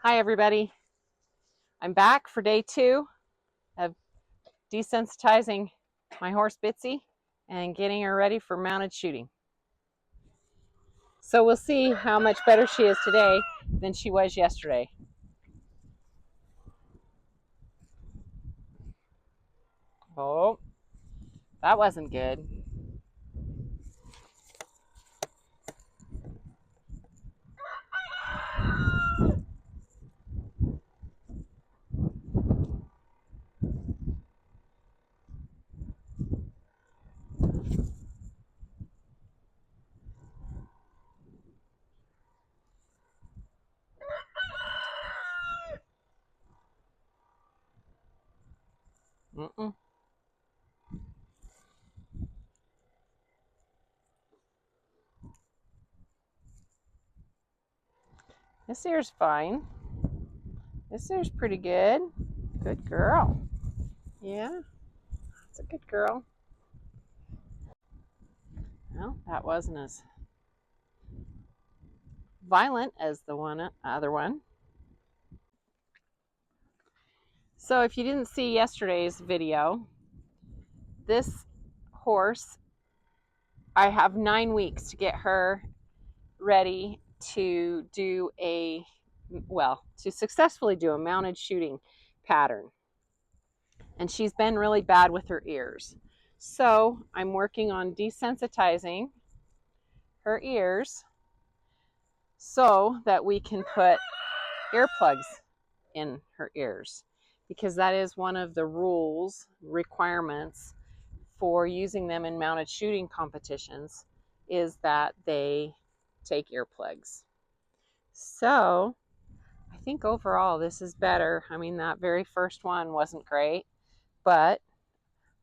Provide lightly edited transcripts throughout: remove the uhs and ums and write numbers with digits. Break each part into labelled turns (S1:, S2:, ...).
S1: Hi everybody, I'm back for day 2 of desensitizing my horse Bitsy and getting her ready for mounted shooting. So we'll see how much better she is today than she was yesterday. Oh, that wasn't good. Mm-mm. This ear's fine. This ear's pretty good. Good girl. Yeah, it's a good girl. Well, that wasn't as violent as the other one. So if you didn't see yesterday's video, this horse, I have 9 weeks to get her ready to do to successfully do a mounted shooting pattern. And she's been really bad with her ears. So I'm working on desensitizing her ears so that we can put earplugs in her ears, because that is one of the requirements for using them in mounted shooting competitions, is that they take earplugs. So I think overall this is better. I mean, that very first one wasn't great, but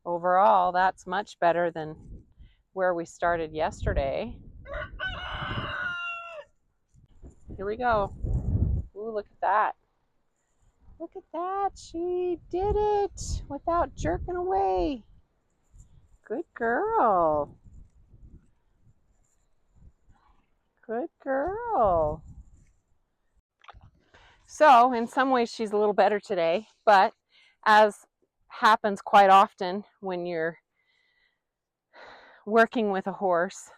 S1: overall that's much better than where we started yesterday. Here we go. Ooh, look at that. Look at that. She did it without jerking away. Good girl. Good girl. So in some ways she's a little better today, but as happens quite often when you're working with a horse,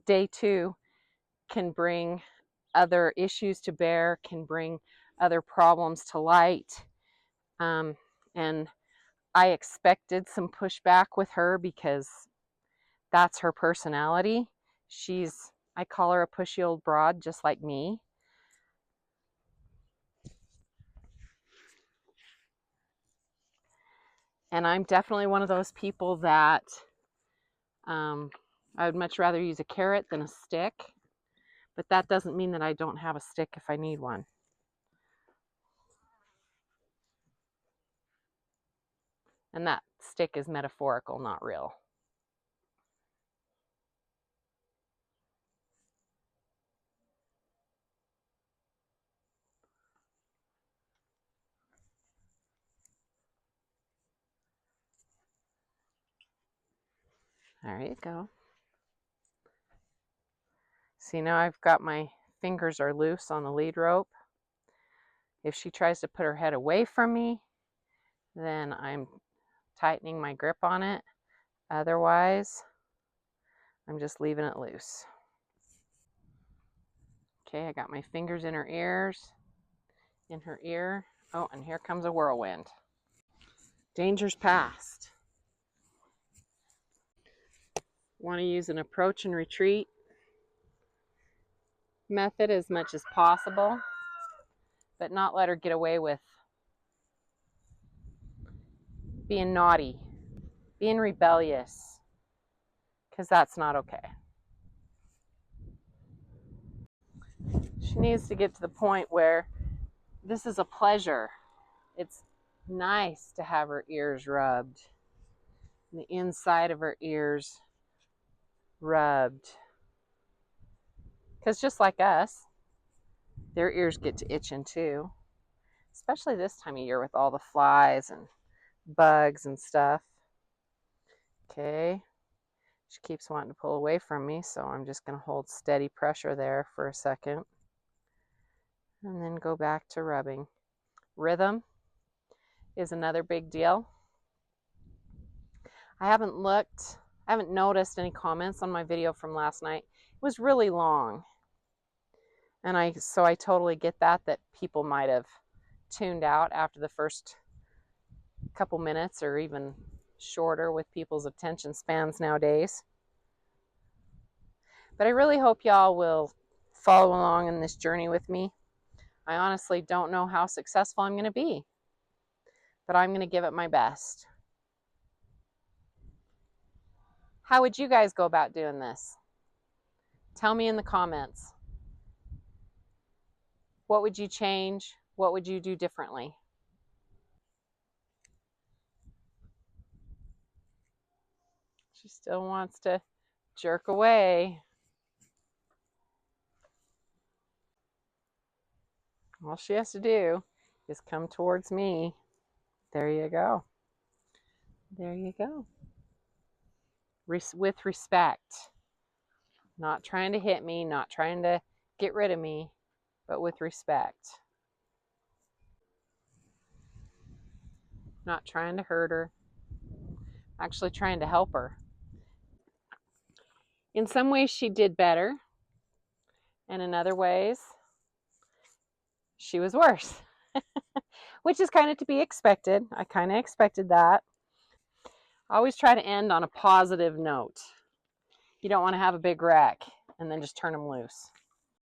S1: day 2 can bring other issues to bear, can bring other problems to light. And I expected some pushback with her because that's her personality. I call her a pushy old broad, just like me. And I'm definitely one of those people that I would much rather use a carrot than a stick. But that doesn't mean that I don't have a stick if I need one. And that stick is metaphorical, not real. There you go. See, now I've got my fingers are loose on the lead rope. If she tries to put her head away from me, then I'm tightening my grip on it. Otherwise, I'm just leaving it loose. Okay, I got my fingers in her ears, in her ear. Oh, and here comes a whirlwind. Danger's past. Want to use an approach and retreat method as much as possible, but not let her get away with being naughty, being rebellious, because that's not okay. She needs to get to the point where this is a pleasure. It's nice to have her ears rubbed, the inside of her ears rubbed. Because just like us, their ears get to itching too, especially this time of year with all the flies and bugs and stuff. Okay, she keeps wanting to pull away from me, so I'm just going to hold steady pressure there for a second. And then go back to rubbing. Rhythm is another big deal. I haven't noticed any comments on my video from last night. It was really long. And so I totally get that people might have tuned out after the first couple minutes, or even shorter with people's attention spans nowadays. But I really hope y'all will follow along in this journey with me. I honestly don't know how successful I'm going to be, but I'm going to give it my best. How would you guys go about doing this? Tell me in the comments. What would you change? What would you do differently? She still wants to jerk away. All she has to do is come towards me. There you go. There you go. With respect. Not trying to hit me, not trying to get rid of me, but with respect. Not trying to hurt her. Actually trying to help her. In some ways she did better, and in other ways she was worse. Which is kind of to be expected. I kind of expected that. I always try to end on a positive note. You don't want to have a big wreck and then just turn them loose.